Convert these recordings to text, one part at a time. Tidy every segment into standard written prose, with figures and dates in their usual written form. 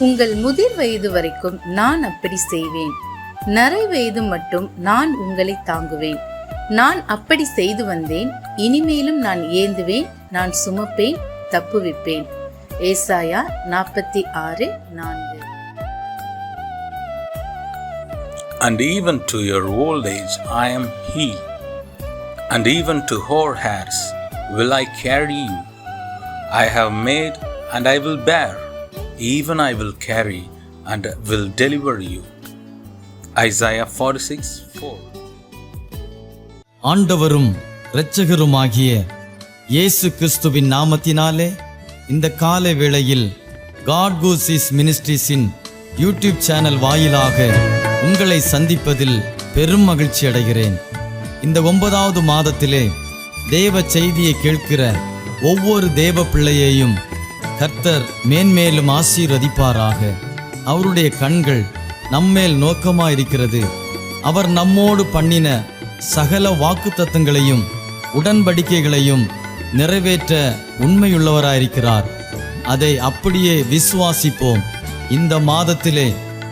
உங்கள் முதிர் வயது வரைக்கும் நான் அப்படி செய்வேன். நரை வயது மட்டும் நான் உங்களை தாங்குவேன். நான் அப்படி செய்து வந்தேன். இனிமேலும் நான் ஏந்துவேன், நான் சுமப்பேன், தப்புவிப்பேன். ஏசாயா 46:4. And even to your old age I am He, and even to hoar hairs will I carry you. I have made and I will bear, even I will carry and will deliver you. Isaiah 46:4. ஆண்டவரும் இரட்சகருமாகிய இயேசு கிறிஸ்துவின் நாமத்தினாலே இந்த காலை வேளையில் God கூசிஸ் மினிஸ்ட்ரீஸின் YouTube channel வாயிலாக உங்களை சந்திப்பதில் பெரும் மகிழ்ச்சி அடைகிறேன். இந்த 9வது மாதத்திலே தேவ செய்தியை கேட்கிற ஒவ்வொரு தேவ பிள்ளையையும் கர்த்தர் மேன்மேலும் ஆசீர்வதிப்பாராக. அவருடைய கண்கள் நம்மேல் நோக்கமாயிருக்கிறது. அவர் நம்மோடு பண்ணின சகல வாக்குத்தத்தங்களையும் உடன்படிக்கைகளையும் நிறைவேற்ற உண்மையுள்ளவராயிருக்கிறார். அதை அப்படியே விசுவாசிப்போம். இந்த மாதத்திலே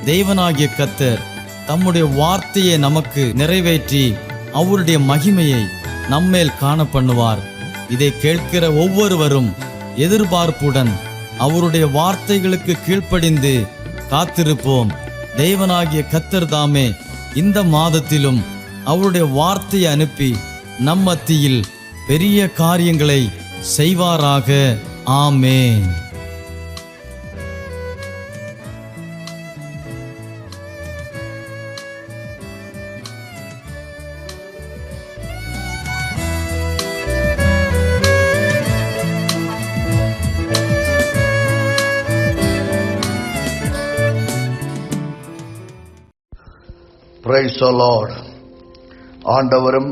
தேவனாகிய கர்த்தர் தம்முடைய வார்த்தையை நமக்கு நிறைவேற்றி அவருடைய மகிமையை நம்மேல் காண பண்ணுவார். இதை கேட்கிற ஒவ்வொருவரும் எதிர்பார்ப்புடன் அவருடைய வார்த்தைகளுக்கு கீழ்ப்படிந்து காத்திருப்போம். தேவனாகிய கர்த்தர் தாமே இந்த மாதத்திலும் அவருடைய வார்த்தையை அனுப்பி நம் மத்தியில் பெரிய காரியங்களை செய்வாராக. ஆமென். Praise the Lord. ஆண்டவரும்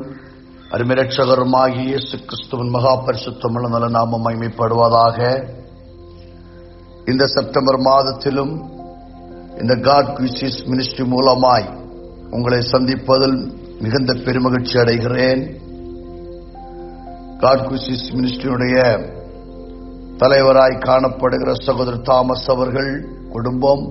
அருமைரட்சகருமாகிய இயேசு கிறிஸ்துவின் மகா பரிசுத்தமுள்ள நல்ல நாமம் மகிமைப்படுவதாக. இந்த செப்டம்பர் மாதத்திலும் இந்த காட் கூசிஸ் மினிஸ்ட்ரி மூலமாய் உங்களை சந்திப்பதில் மிகுந்த பெருமகிழ்ச்சி அடைகிறேன். காட் கூசிஸ் மினிஸ்ட்ரியுடைய தலைவராய் காணப்படுகிற சகோதரர் தாமஸ் அவர்கள் குடும்பம்,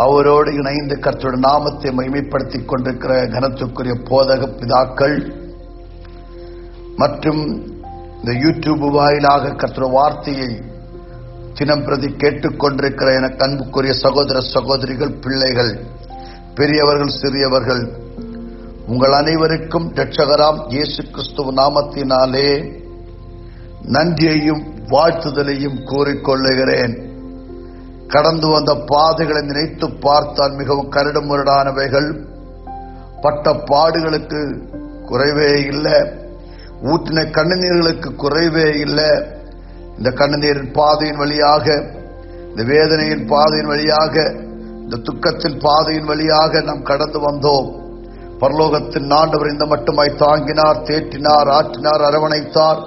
அவரோடு இணைந்து கர்த்தருடைய நாமத்தை மகிமைப்படுத்திக் கொண்டிருக்கிற கனத்துக்குரிய போதக பிதாக்கள் மற்றும் இந்த யூடியூப் வாயிலாக கர்த்தருடைய வார்த்தையை தினம் பிரதி கேட்டுக்கொண்டிருக்கிற எனக்கு அன்புக்குரிய சகோதர சகோதரிகள், பிள்ளைகள், பெரியவர்கள், சிறியவர்கள், உங்கள் அனைவருக்கும் இரட்சகராம் இயேசு கிறிஸ்துவ நாமத்தினாலே நன்றியையும் வாழ்த்துதலையும் கூறிக்கொள்ளுகிறேன். கடந்து வந்த பாதைகளை நினைத்து பார்த்தால் மிகவும் கரடுமுரடானவைகள். பட்ட பாடுகளுக்கு குறைவே இல்லை, ஊற்றின கண்ணீர்களுக்கு குறைவே இல்லை. இந்த கண்ணீரின் பாதையின் வழியாக, இந்த வேதனையின் பாதையின் வழியாக, இந்த துக்கத்தின் பாதையின் வழியாக நாம் கடந்து வந்தோம். பரலோகத்தின் ஆண்டவர் இந்த மட்டுமாய் தாங்கினார், தேற்றினார், ஆற்றினார், அரவணைத்தார்.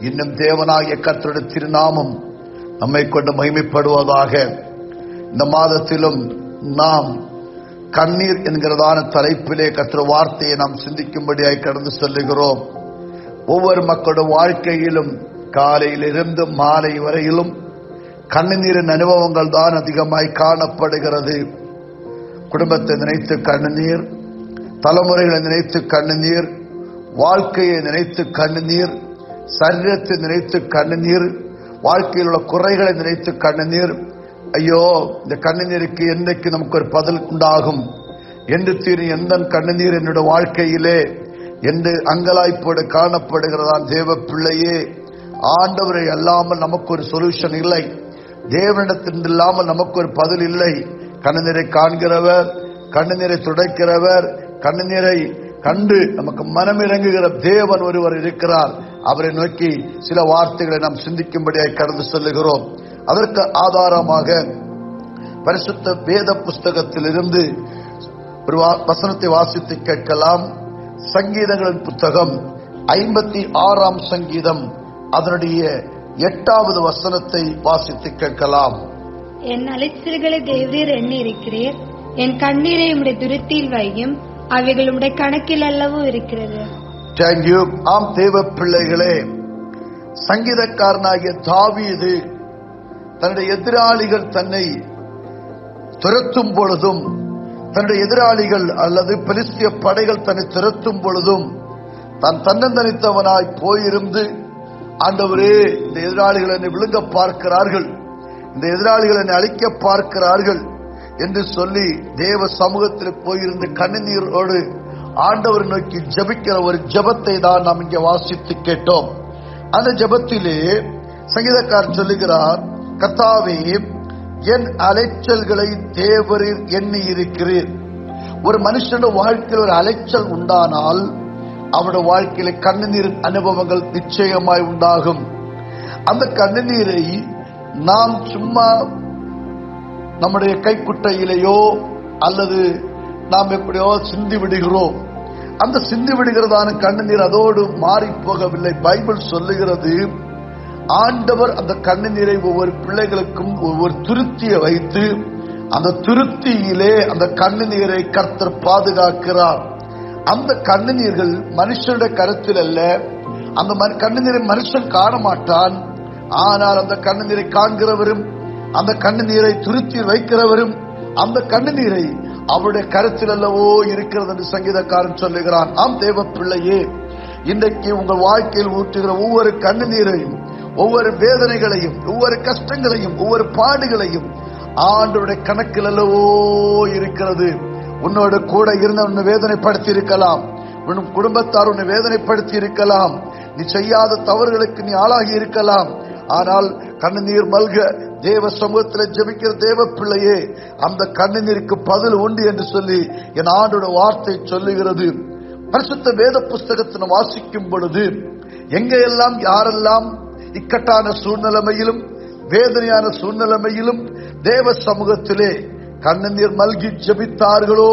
இன்னும் தேவனாகிய கர்த்தருடைய திருநாமம் நம்மை கொண்டு மகிமைப்படுவதாக. இந்த மாதத்திலும் நாம் கண்ணீர் என்கிறதான தலைப்பிலே கர்த்தருடைய வார்த்தையை நாம் சிந்திக்கும்படியாய் கடந்து செல்லுகிறோம். ஒவ்வொரு மக்களுடைய வாழ்க்கையிலும் காலையிலிருந்து மாலை வரையிலும் கண்ணீரின் அனுபவங்கள் தான் அதிகமாய் காணப்படுகிறது. குடும்பத்தை நினைத்து கண்ணீர், தலைமுறைகளை நினைத்து கண்ணீர், வாழ்க்கையை நினைத்து கண்ணீர், சரீரத்தை நினைத்து கண்ணீர், வாழ்க்கையில் உள்ள குறைகளை நினைத்து கண்ணீர். ஐயோ, இந்த கண்ணீருக்கு என்னைக்கு நமக்கு ஒரு பதில் உண்டாகும் என்று தீரும் எந்த கண்ணீர் என்னுடைய வாழ்க்கையிலே என்று அங்கலாய்ப்போடு காணப்படுகிறதான். தேவ பிள்ளையே, ஆண்டவரை அல்லாமல் நமக்கு ஒரு சொல்யூஷன் இல்லை. தேவனிடத்தில் இல்லாமல் நமக்கு ஒரு பதில் இல்லை. கண்ணீரை காண்கிறவர், கண்ணீரை துடைக்கிறவர், கண்ணீரை கண்டு நமக்கு மனமிறங்குகிற தேவன் ஒருவர் இருக்கிறார். அவரை நோக்கி சில வார்த்தைகளை நாம் சிந்திக்கும்படியாக கடந்து செல்லுகிறோம். அதற்கு ஆதாரமாக பரிசுத்த வேத புஸ்தகத்திலிருந்து ஒரு வசனத்தை வாசித்து கேட்கலாம். சங்கீதங்களின் புத்தகம் 56ஆம் சங்கீதம் அதனுடைய 8வது வசனத்தை வாசித்து கேட்கலாம். என் அலைச்சல்களை தேவரீர் எண்ணி இருக்கிறீர், என் கண்ணீரை உம்முடைய துருத்தியில் வையும், அவைகள் உம்முடைய கணக்கில் அல்லவோ இருக்கிறது. தேங்க்யூ. ஆம் தேவ பிள்ளைகளே, சங்கீதக்காரனாகிய தாவீது தன்னுடைய எதிராளிகள் தன்னை துரத்தும் பொழுதும், தன்னுடைய எதிராளிகள் அல்லது பெலிஸ்திய படைகள் தன்னை துரத்தும் பொழுதும் தான் தன்னந்தனித்தவனாய் போயிருந்து, ஆண்டவரே இந்த எதிராளிகள் என்னை விழுங்க பார்க்கிறார்கள், இந்த எதிராளிகள் என்னை அழிக்க பார்க்கிறார்கள் என்று சொல்லி தேவ சமூகத்தில் போயிருந்து கண்ணீரோடு ஆண்டவர் நோக்கி ஜெபிக்கிற ஒரு ஜெபத்தை தான் நாம் இங்கே வாசித்து கேட்டோம். அந்த ஜெபத்திலே சங்கீதக்காரர் சொல்லுகிறார், கர்த்தாவே என் அலைச்சல்களை தேவரீர் எண்ணி இருக்கிறீர். ஒரு மனுஷனுடைய வாழ்க்கையில் ஒரு அலைச்சல் உண்டானால் அவனுடைய வாழ்க்கையில கண்ணீரின் அனுபவங்கள் நிச்சயமாய் உண்டாகும். அந்த கண்ணீரை நாம் சும்மா நம்முடைய கைக்குட்டையிலேயோ அல்லது நாம் எப்படியோ சிந்தி விடுகிறோம். அந்த சிந்தி விடுகிறதான கண்ணீர் அதோடு மாறி போகவில்லை. பைபிள் சொல்லுகிறது, ஆண்டவர் அந்த கண்ணீரை ஒவ்வொரு பிள்ளைகளுக்கும் ஒவ்வொரு துருத்தியை வைத்து அந்த துருத்தியிலே அந்த கண்ணீரை கர்த்தர் பாதுகாக்கிறார். அந்த கண்ணீர்கள் மனுஷனுடைய கருத்தில் அல்ல. அந்த கண்ணீரை மனுஷன் காண மாட்டான். ஆனால் அந்த கண்ணீரை காண்கிறவரும் அந்த கண்ணீரை துருத்தி வைக்கிறவரும் அந்த கண்ணீரை அவருடைய கருத்தில் அல்லவோ இருக்கிறது என்று சங்கீதக்காரன் சொல்லுகிறான். ஆம் தேவ பிள்ளையே, இன்றைக்கு உங்கள் வாழ்க்கையில் ஊற்றுகிற ஒவ்வொரு கண்ணீரையும், ஒவ்வொரு வேதனைகளையும், ஒவ்வொரு கஷ்டங்களையும், ஒவ்வொரு பாடுகளையும் ஆண்டவருடைய கணக்கில் அல்லவோ இருக்கிறது. உன்னோட கூட இருந்த உன்னை வேதனைப்படுத்தி இருக்கலாம், உன் குடும்பத்தார் உன்னை வேதனைப்படுத்தி இருக்கலாம், நீ செய்யாத தவறுகளுக்கு நீ ஆளாகி இருக்கலாம். ஆனால் கண்ணீர் மல்க தேவ சமூகத்தில் ஜெபிக்கிற தேவ பிள்ளையே, அந்த கண்ணீருக்கு பதில் உண்டு என்று சொல்லி என் ஆண்டோட வார்த்தை சொல்லுகிறது. பரிசுத்த வேத புஸ்தகத்தை வாசிக்கும் பொழுது எங்கெல்லாம் யாரெல்லாம் இக்கட்டான சூழ்நிலைமையிலும் வேதனையான சூழ்நிலைமையிலும் தேவ சமூகத்திலே கண்ணீர் மல்கி ஜெபித்தார்களோ,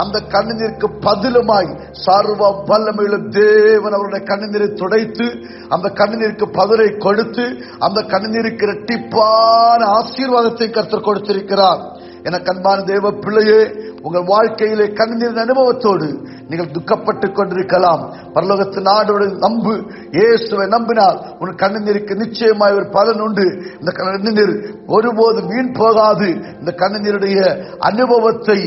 அந்த கண்ணீருக்கு பதிலுமாய் சர்வ வல்லமையுள்ள தேவன் அவருடைய கண்ணீரை துடைத்து அந்த கண்ணீருக்கு பதிலை கொடுத்து அந்த கண்ணீருக்கு இரட்டிப்பான ஆசீர்வாதத்தை கர்த்தர் கொடுத்திருக்கிறார். என கண்பான தேவ பிள்ளையே, உங்கள் வாழ்க்கையிலே கண்ணீரின் அனுபவத்தோடு நீங்கள் துக்கப்பட்டுக் கொண்டிருக்கலாம். பரலோகத்தின் ஆண்டவரை நம்பு, இயேசுவை நம்பினால் உன் கண்ணீருக்கு நிச்சயமாய் ஒரு பலன் உண்டு. இந்த கண்ணீர் ஒருபோது வீண் போகாது. இந்த கண்ணீருடைய அனுபவத்தை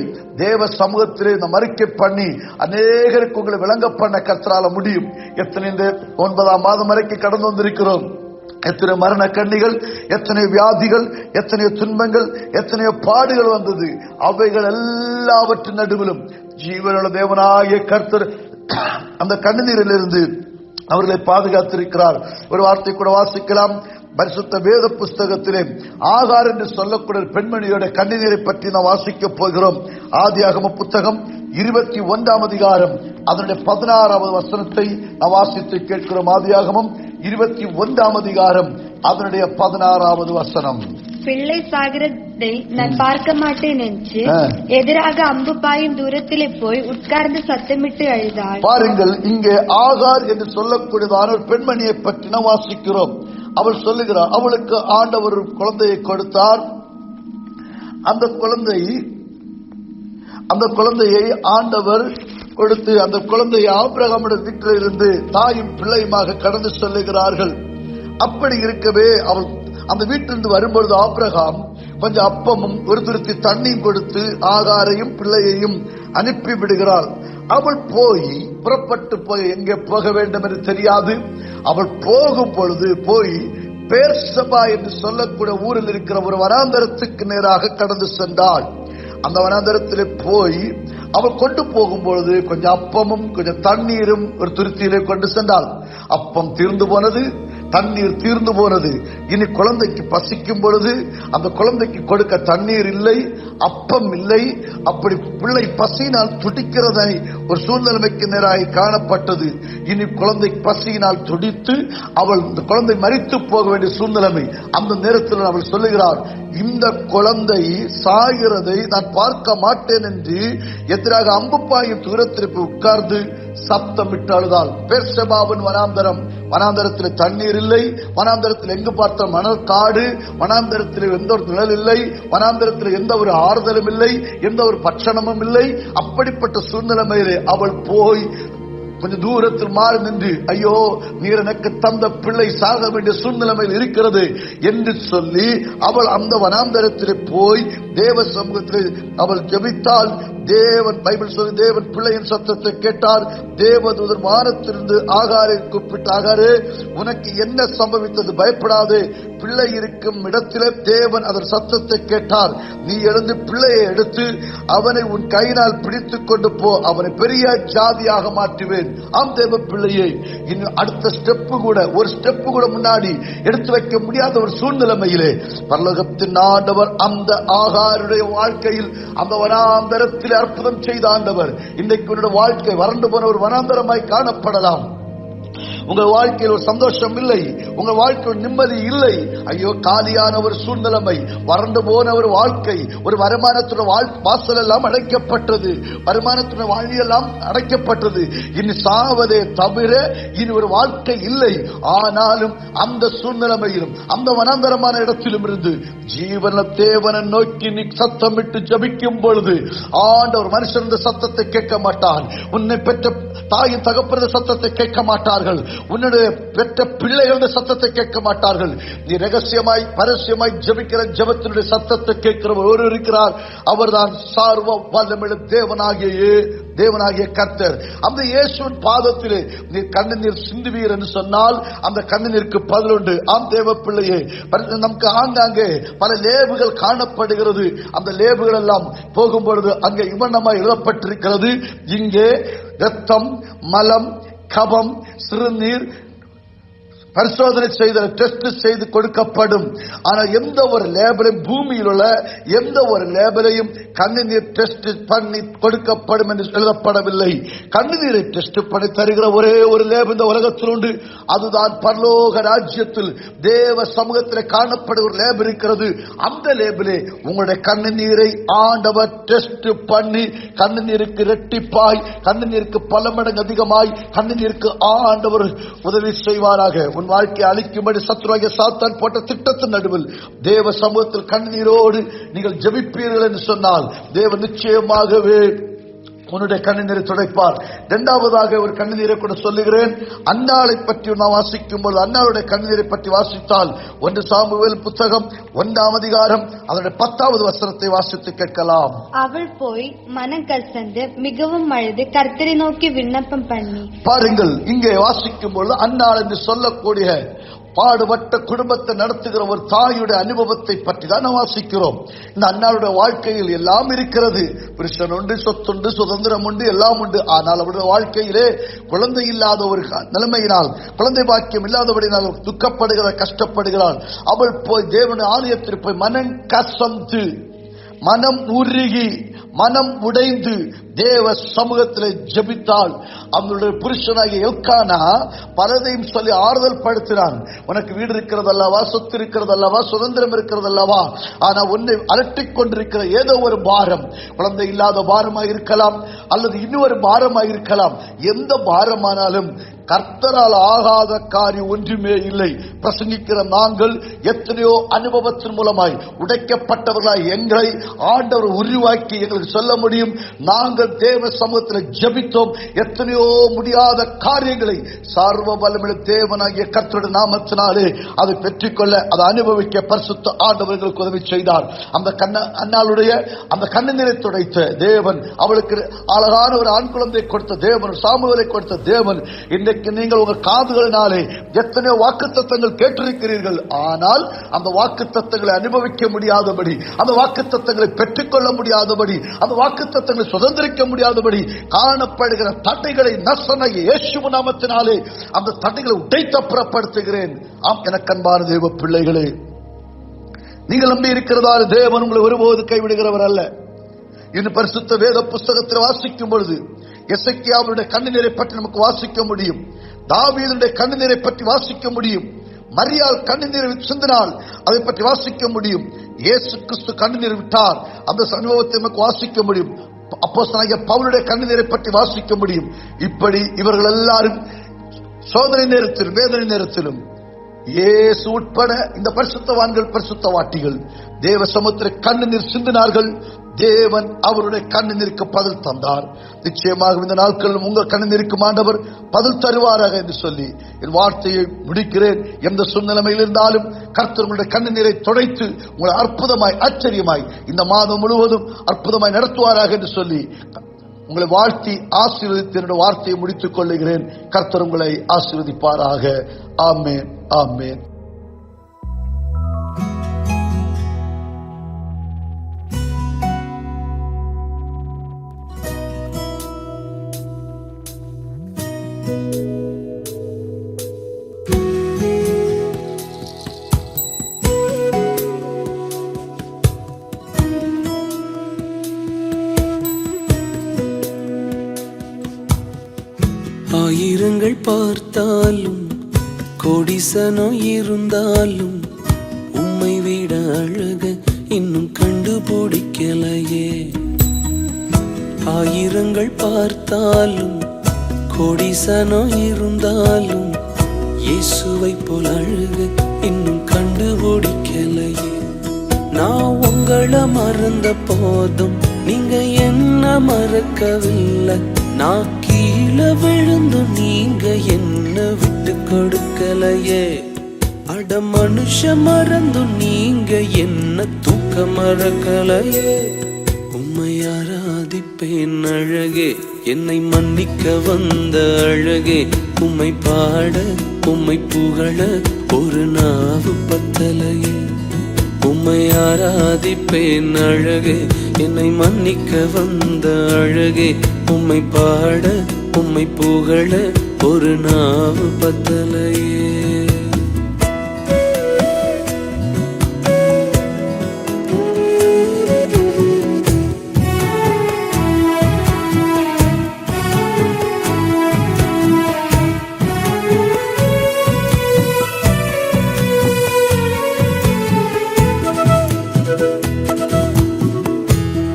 தேவ சமூகத்திலே நாம் அறிக்கை பண்ணி அநேகருக்கு உங்களை விளங்க பண்ண கர்த்தரால முடியும். எத்தனை இந்த 9ஆம் மாதம் வரைக்கும் கடந்து வந்திருக்கிறோம். எத்தனை மரண கண்ணிகள், எத்தனை வியாதிகள், எத்தனையோ துன்பங்கள், எத்தனையோ பாடுகள் வந்தது. அவைகள் எல்லாவற்றின் நடுவிலும் ஜீவனுள்ள தேவனாகிய கர்த்தர் அந்த கண்ணீரிலிருந்து அவர்களை பாதுகாத்திருக்கிறார். ஒரு வார்த்தை கூட வாசிக்கலாம். பரிசுத்த வேத புஸ்தகத்திலே ஆகார் என்று சொல்லக்கூடிய பெண்மணியோட கண்ணீரை பற்றி நாம் வாசிக்க போகிறோம். ஆதியாகம புத்தகம் 21ஆம் அதிகாரம் அதனுடைய 16வது வசனத்தை நாம் வாசித்து கேட்கிறோம். ஆதியாகமம் 21ஆம் அதிகாரம் அதனுடைய 16வது வசனம். பிள்ளை சாகிறதை நான் பார்க்க மாட்டேன் என்று எதிராக அம்பு பாயும் தூரத்திலே போய் உட்கார்ந்து சத்தமிட்டு அழுதாள். பாருங்கள், இங்கே ஆகார் என்று சொல்லக்கூடியதான ஒரு பெண்மணியை பற்றி நாம் வாசிக்கிறோம். அவள் சொல்லுகிறார், அவளுக்கு ஆண்டவர் ஒரு குழந்தையை கொடுத்தார். அந்த குழந்தையை ஆண்டவர் கொடுத்து அந்த குழந்தையை ஆபிரகாமுடைய வீட்டில் இருந்து தாயும் பிள்ளையுமாக கடந்து செல்லுகிறார்கள். அப்படி இருக்கவே அவள் அந்த வீட்டிலிருந்து வரும்பொழுது ஆபிரகாம் கொஞ்சம் அப்பமும் ஒரு துருத்தி தண்ணியும் கொடுத்து ஆகாரையும் பிள்ளையையும் அனுப்பி விடுகிறாள். அவள் புறப்பட்டு போய் எங்கே போக வேண்டும் என்று தெரியாது. அவள் போகும் பொழுது போய் பேர்சபா என்று சொல்லக்கூடிய ஊரில் இருக்கிற ஒரு வனாந்தரத்துக்கு நேராக கடந்து சென்றாள். அந்த வனாந்தரத்திலே போய் அவள் கொண்டு போகும் பொழுது கொஞ்சம் அப்பமும் கொஞ்சம் தண்ணீரும் ஒரு துருத்தியிலே கொண்டு சென்றாள். அப்பம் தீர்ந்து போனது, தண்ணீர் தீர்ந்து போனது. இனி குழந்தைக்கு பசிக்கும் பொழுது அந்த குழந்தைக்கு கொடுக்க தண்ணீர் இல்லை, அப்பம் இல்லை. அப்படி பிள்ளை பசியினால் துடிக்கிறதை ஒரு சூழ்நிலைமைக்கு நேராக காணப்பட்டது. இனி குழந்தை பசியினால் துடித்து அவள் இந்த குழந்தை மரித்து போக வேண்டிய சூழ்நிலைமை. அந்த நேரத்தில் அவள் சொல்லுகிறார், இந்த குழந்தை சாகிறதை நான் பார்க்க மாட்டேன் என்று எதிராக அம்புப்பாயும் தூரத்திற்கு உட்கார்ந்து சப்தமிட்டு அழுதாள். பெர்செபாவின் வனாந்தரத்தில் தண்ணீர் இல்லை, வனாந்தரத்தில் எங்கு பார்த்த மணல் காடு, வனாந்தரத்தில் எந்த ஒரு நிழல் இல்லை, வனாந்தரத்தில் எந்த ஒரு ஆறுதலும் இல்லை, எந்த ஒரு பட்சணமும் இல்லை. அப்படிப்பட்ட சூழ்நிலைமையிலே அவள் போய் கொஞ்சம் தூரத்தில் மாறி நின்று, ஐயோ நீர் எனக்கு தந்த பிள்ளை சாக வேண்டிய சூழ்நிலைமையில் இருக்கிறது என்று சொல்லி அவள் அந்த வனாந்தரத்திலே போய் தேவ சமூகத்தில் அவள் ஜெபித்தாள். தேவன், பைபிள் சொல்லி, தேவன் பிள்ளையின் சத்தத்தை கேட்டார். தேவதூதர் வானத்திலிருந்து ஆகாரை கூப்பிட்டு, ஆகாரே உனக்கு என்ன சம்பவித்தது, பயப்படாது. பிள்ளை இருக்கும் இடத்திலே தேவன் அதன் சத்தத்தை கேட்டார். நீ எழுந்து பிள்ளையை எடுத்து அவனை உன் கையினால் பிடித்துக் கொண்டு போ, அவனை பெரிய ஜாதியாக மாற்றுவேன். ஆம் தேவ பிள்ளையை இன்னும் அடுத்த ஸ்டெப்பு கூட, ஒரு ஸ்டெப்பு கூட முன்னாடி எடுத்து வைக்க முடியாத ஒரு சூழ்நிலைமையிலே பரலோகத்தின் ஆண்டவர் அந்த ஆகாருடைய வாழ்க்கையில் அந்த வனாந்தரத்தில் அற்புதம் செய்த ஆண்டவர். இன்றைக்கு உன்னுடைய வாழ்க்கை வறண்டு போன ஒரு வனாந்தரமாய் காணப்படலாம். உங்கள் வாழ்க்கையில் ஒரு சந்தோஷம் இல்லை, உங்கள் வாழ்க்கையில் நிம்மதி இல்லை. ஐயோ, காலியான ஒரு சூழ்நிலைமை, வறண்டு போன ஒரு வாழ்க்கை, ஒரு வருமானத்துடைய வாசல் எல்லாம் அடைக்கப்பட்டது, வருமானத்துடைய வழியெல்லாம் அடைக்கப்பட்டது. இனி சாவதே தவிர இனி ஒரு வாழ்க்கை இல்லை. ஆனாலும் அந்த சூழ்நிலைமையிலும் அந்த வனாந்தரமான இடத்திலும் இருந்து ஜீவன தேவனை நோக்கி நீ சத்தமிட்டு ஜபிக்கும் பொழுது ஆண்டவர் மனுஷன் இந்த சத்தத்தை கேட்க மாட்டான். உன்னை பெற்ற தாயின் தகப்பன சத்தத்தை கேட்க மாட்டார்கள். உன்னுடைய பெற்ற பிள்ளைகளுடைய சத்தத்தை கேட்க மாட்டார்கள். நீ ரகசியமாய் பரஸ்யமாய் ஜபிக்கிற ஜபத்தினுடைய சத்தத்தை கேட்கிறவர் ஒரு இருக்கிறார். அவர்தான் சார்வ வல்லமையுள்ள தேவனாகிய கர்த்தர். அந்த இயேசுவின் பாதத்திலே நீ கண்ணீர் சிந்துவீர் என்று சொன்னால் அந்த கண்ணீருக்கு பதில் உண்டு. ஆம் தேவ பிள்ளையே, நமக்கு ஆங்காங்கே பல லேபுகள் காணப்படுகிறது. அந்த லேபுகள் எல்லாம் போகும்பொழுது அங்கே இவனமாய் எழுதப்பட்டிருக்கிறது, இங்கே இரத்தம், மலம், கபம், சிறுநீர் பரிசோதனை செய்த டெஸ்ட் செய்து கொடுக்கப்படும். ஆனால் எந்த ஒரு லேபலையும், பூமியில் உள்ள எந்த ஒரு லேபலையும் கண்ணீர் டெஸ்ட் பண்ணி கொடுக்கப்படும் என்று எழுதப்படவில்லை. கண்ணீரை டெஸ்ட் பண்ணி தருகிற ஒரே ஒரு லேப் இந்த உலகத்தில் உண்டு. அதுதான் பரலோக ராஜ்யத்தில் தேவ சமூகத்தில் காணப்படுகிற லேப் இருக்கிறது. அந்த லேபிலே உங்களுடைய கண்ணீரை ஆண்டவர் டெஸ்ட் பண்ணி கண்ணீருக்கு இரட்டிப்பாய், கண்ணீருக்கு பல மடங்கு அதிகமாய் கண்ணீருக்கு ஆண்டவர் உதவி செய்வாராக. உன் வாழ்க்கையை அழிக்கும்படி சத்துருவாகிய சாத்தான் போட்ட திட்டத்தின் நடுவில் தேவ சமூகத்தில் கண்ணீரோடு நீங்கள் ஜெபிப்பீர்கள் என்று சொன்னால் தேவன் நிச்சயமாகவே உன்னுடைய கண்ணீரை துடைப்பார். இரண்டாவதாக ஒரு கண்ணீரை கூட சொல்லுகிறேன். அன்னாளை பற்றி நாம் வாசிக்கும் போது அன்னாளுடைய கண்ணீரை பற்றி வாசித்தால் 1 சாமுவேல் புத்தகம் 1ஆம் அதிகாரம் அதனுடைய 10வது வசனத்தை வாசித்து கேட்கலாம். அவள் போய் மனம் கசந்து மிகவும் அழுது கர்த்தரை நோக்கி விண்ணப்பம் பண்ணி. பாருங்கள், இங்கே வாசிக்கும் பொழுது அன்னாள் என்று சொல்லக்கூடிய பாடுபட்ட குடும்பத்தை நடத்துகிற ஒரு தாயுடைய அனுபவத்தை பற்றி தான் நாம் வாசிக்கிறோம். இந்த அன்னாளுடைய வாழ்க்கையில் எல்லாம் இருக்கிறது. புருஷன் உண்டு, சொத்துண்டு, சுதந்திரம் உண்டு, எல்லாம் உண்டு. ஆனால் அவருடைய வாழ்க்கையிலே குழந்தை இல்லாத ஒரு நிலைமையினால், குழந்தை பாக்கியம் இல்லாதபடினால் துக்கப்படுகிறார், கஷ்டப்படுகிறாள். அவள் போய் தேவனுடைய ஆலயத்தில் போய் மனம் கசந்து, மனம் உருகி, மனம் உடைந்து தேவ சமூகத்தில் ஜெபித்தாள். அவனுடைய புருஷனாகிய எல்கானா பலதையும் சொல்லி ஆறுதல் படுத்தினான். உனக்கு வீடு இருக்கிறது அல்லவா, சொத்து இருக்கிறது அல்லவா, சுதந்திரம் இருக்கிறது அல்லவா, ஆனா உன்னை அலட்டிக் கொண்டிருக்கிற ஏதோ ஒரு பாரம், குழந்தை இல்லாத பாரமாக இருக்கலாம் அல்லது இன்னொரு பாரமாக இருக்கலாம். எந்த பாரமானாலும் கர்த்தரால் ஆகாத காரியம் ஒன்றுமே இல்லை. பிரசங்கிக்கிற நாங்கள் எத்தனையோ அனுபவத்தின் மூலமாய் உடைக்கப்பட்டவர்களாய் எங்களை ஆண்டவர் உருவாக்கி எங்களுக்கு சொல்ல முடியும். நாங்கள் தேவ சமூகத்தில் ஜெபித்தோம். எத்தனையோ முடியாத காரியங்களை சர்வ வல்லமையுள்ள தேவனாகிய கர்த்தருடைய நாமத்தினாலே அதை பெற்றுக்கொள்ள, அதை அனுபவிக்க பரிசுத்த ஆண்டவர்களுக்கு உதவி செய்தார். அந்த அன்னாளுடைய அந்த கண்ணீரை துடைத்த தேவன், அவளுக்கு அழகான ஒரு ஆண் குழந்தை கொடுத்த தேவன், சாமுவேலை கொடுத்த தேவன், இன்றைக்கு நீங்கள் உங்கள் காதுகளினாலே எத்தனையோ வாக்குத்தத்தங்கள் கேட்டிருக்கிறீர்கள். ஆனால் அந்த வாக்குத்தத்தங்களை அனுபவிக்க முடியாதபடி, அந்த வாக்குத்தத்தங்களை பெற்றுக்கொள்ள முடியாதபடி, அந்த வாக்குத்தத்தங்களை சுதந்திரிக்க முடியாதபடி காணப்படுகிற தடைகளை நசனாகிய இயேசுவின் நாமத்தினாலே அந்த தடைகளை உடைத்து புறப்படுத்துகிறேன். ஆம், எனக்கு அன்பான தேவ பிள்ளைகளே, நீங்கள் நம்பி இருக்கிறதால் தேவன் உங்களை ஒருபோது கைவிடுகிறவர் அல்ல. இன்னும் பரிசுத்த வேத புஸ்தகத்தில் வாசிக்கும் பொழுது எசேக்கியாவுடைய கண்ணீரை பற்றி நமக்கு வாசிக்க முடியும். தாவீதுடைய கண்ணீரை பற்றி வாசிக்க முடியும். மரியாள் கண்ணீரை சிந்தினால் அதை பற்றி வாசிக்க முடியும். இயேசு கிறிஸ்து கண்ணீர் விட்டார், அந்த அனுபவத்தை நமக்கு வாசிக்க முடியும். அப்போஸ்தலனாகிய பவுலுடைய கண்ணீரை பற்றி வாசிக்க முடியும். இப்படி இவர்கள் எல்லாரும் சோதனை நேரத்திலும் வேதனை நேரத்திலும் இயேசு உட்பட இந்த பரிசுத்தவான்கள் பரிசுத்தவாட்டிகள் தேவ சமுத்திர கண்ணீர் சிந்தினார்கள். தேவன் அவருடைய கண்ணீருக்கு பதில் தந்தார். நிச்சயமாக இந்த நாட்களில் உங்கள் கண்ணீருக்கு ஆண்டவர் பதில் தருவாராக என்று சொல்லி என் வார்த்தையை முடிக்கிறேன். எந்த சூழ்நிலையில் இருந்தாலும் கர்த்தர் உங்களுடைய கண்ணீரை துடைத்து உங்களை அற்புதமாய் ஆச்சரியமாய் இந்த மாதம் முழுவதும் அற்புதமாய் நடத்துவாராக என்று சொல்லி உங்களை வாழ்த்தி ஆசீர்வதித்து என்னுடைய வார்த்தையை முடித்துக் கொள்ளுகிறேன். கர்த்தர் உங்களை ஆசீர்வதிப்பாராக. ஆமென், ஆமென். ஆயிரங்கள் பார்த்தாலும் கோடிசனம் இருந்தாலும் உம்மை விட அழக இன்னும் கண்டுபிடிக்கலையே. ஆயிரங்கள் பார்த்தாலும் கோடிசனம் இருந்தாலும் இயேசுவை போல் அழக இன்னும் கண்டுபிடிக்கலையே. நான் உங்களை மறந்த போதும் நீங்க என்ன மறக்கவில்லை. நான் கீழே விழுந்து நீங்க என்ன விட்டு கொடுக்கலையே. அட மனுஷ மறந்து நீங்க என்ன தூக்க மறக்கலையே. உம்மை ஆராதிப்பேன் அழகே, என்னை மன்னிக்க வந்த அழகே. உம்மை பாட உம்மை புகழ ஒரு நாவு பத்தலையே. உம்மை ஆராதிப்பேன் அழகே, என்னை மன்னிக்க வந்த அழகே. உம்மை பாட உம்மை புகழ ஒரு நாவு பத்தலையே.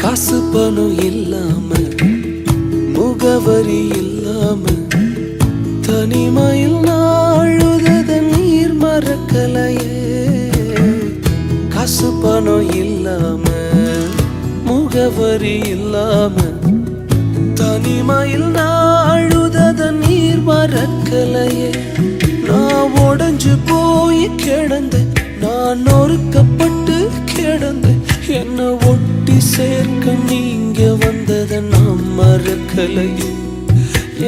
காசு பணம் இல்லாம முகவரி இல்லாம தனிமையில் நாழுத நீர் மறக்கலையே. காசு பணம் இல்லாம முகவரி இல்லாம தனிமையில் நாழுத நீர் மறக்கலையே. நான் உடைஞ்சு போய் கிடந்தேன், நான் நொறுக்கப்பட்டு கிடந்தேன். என்ன ஒட்டி சேர்க்க நீங்க வந்ததை நான் மறக்கலையே.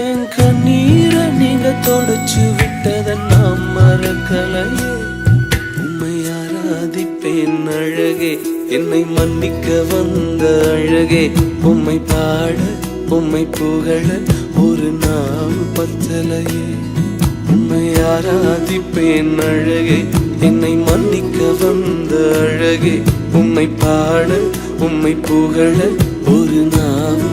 என் கண்ணீரை நீங்க தொடச்சு விட்டதை நான் மறக்கலையே. உம்மை ஆராதிப்பேன் அழகே, என்னை மன்னிக்க வந்த அழகே. உம்மை பாட உம்மை புகழ ஒரு நாவு பத்தலையே. உம்மை ஆராதிப்பேன் அழகே, என்னை மன்னிக்க வந்த அழகே. உம்மை பாட உம்மை புகழ ஒரு நாவு